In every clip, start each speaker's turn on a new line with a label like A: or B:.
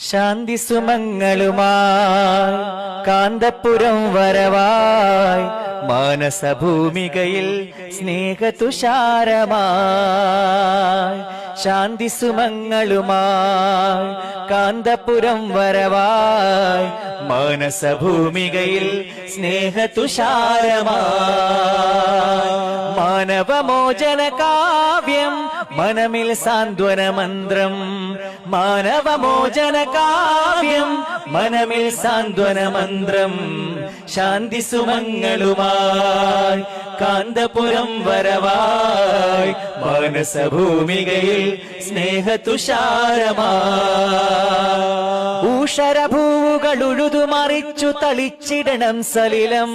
A: ശാന്തി സുമങ്ങളുമായി കാന്തപുരം വരവായി മാനസഭൂമികയിൽ സ്നേഹതുഷാരമായി. ശാന്തി സുമങ്ങളുമായി കാന്തപുരം വരവായി മാനസഭൂമികയിൽ സ്നേഹതുഷാരമായി. മാനവമോചന കാവ്യം മനമിൽ സാന്ത്വന മന്ത്രം. മാനവമോചന കാവ്യം മനമിൽ സാന്ത്വന മന്ത്രം. ശാന്തി സുമങ്ങളുമായി കാന്തപുരം വരവായി മാനസഭൂമികയിൽ സ്നേഹതുഷാരമായി. ഊഷരഭൂവുകൾ ഉഴുതുമറിച്ചു തളിച്ചിടണം സലിലം.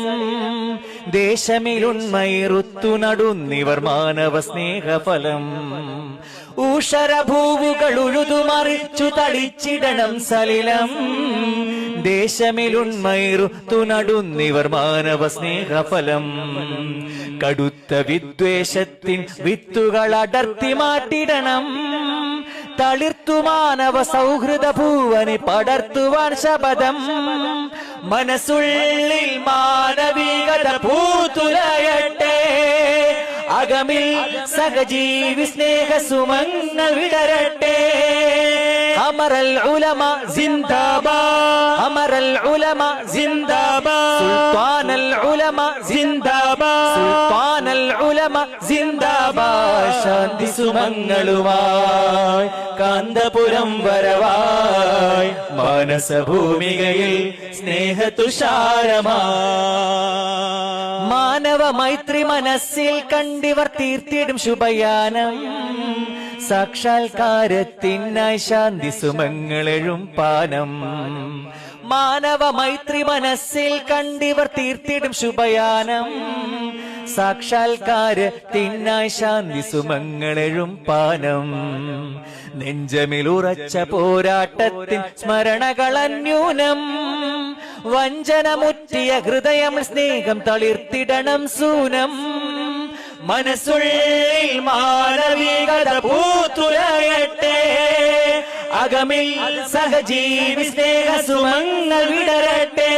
A: ദേശമിലുണ്മയിറുത്തു നടുന്നിവർ മാനവ സ്നേഹഫലം. ഊഷരഭൂവുകൾ ഉഴുതുമറിച്ചു തളിച്ചിടണം സലിലം. ദേശമിലുണ്മയിറുത്തു നടുന്നിവർ മാനവ സ്നേഹഫലം. കടുത്ത വിദ്വേഷത്തിൻ വിത്തുകൾ അടർത്തി മാറ്റിടണം. തളിർത്തു മാനവ സൗഹൃദ ഭൂവനി പടർത്തുവാൻ ശപഥം. മനസ്സുള്ളിൽ മാനവികത പൂത്തുലയട്ടെ. അകമിൽ സഹജീവി സ്നേഹ സുമങ്ങൾ വിടരട്ടെ. അമറൽ ഉലമ സിന്ദാബാദ്. അമറൽ ഉലമ സിന്ദാബാദ്. സുൽത്താനൽ ഉലമ സിന്ദാബാദ്. സുൽത്താനൽ ഉലമ സിന്ദാബാദ്. ശാന്തി സുമങ്ങളുമായി കാന്തപുരം വരവായി മാനസഭൂമികയിൽ സ്നേഹതുഷാരമായി. മാനവ മൈത്രി മനസ്സിൽ കണ്ടിവർ തീർത്തിടും ശുഭയാനം. സാക്ഷാത്കാരത്തിനായി ശാന്തി സുമങ്ങളെഴും പാനം. മാനവ മൈത്രി മനസ്സിൽ കണ്ടിവർ തീർത്തിടും ശുഭയാനം. സാക്ഷാത്കാരത്തിനായി ശാന്തി സുമങ്ങളെഴും പാനം. നെഞ്ചമിലുറച്ച പോരാട്ടത്തിൻ സ്മരണകളന്യൂനം. വഞ്ചനമുറ്റിയ ഹൃദയം സ്നേഹം തളിർത്തിടണം സൂനം. മനസ്സുള്ളിൽ മാനവികത പൂത്തുലയട്ടെ. അകമിൽ സഹജീവി സ്നേഹ സുമങ്ങൾ വിടരട്ടെ.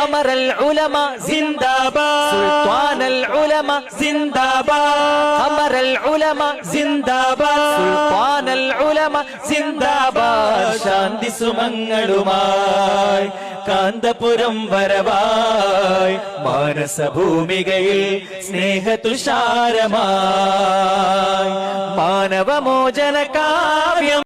A: അമറൽ ഉലമ സിന്ദാബാദ്. സുൽത്താനൽ ഉലമ സിന്ദാബാദ്. അമറൽ ഉലമ സിന്ദാബാദ്. സുൽത്താനൽ ഉലമ സിന്ദാബാദ്. ശാന്തി സുമങ്ങളുമായി കാന്തപുരം വരവായി മാനസഭൂമികയിൽ സ്നേഹതുഷാരമായി. മാനവമോചന കാവ്യം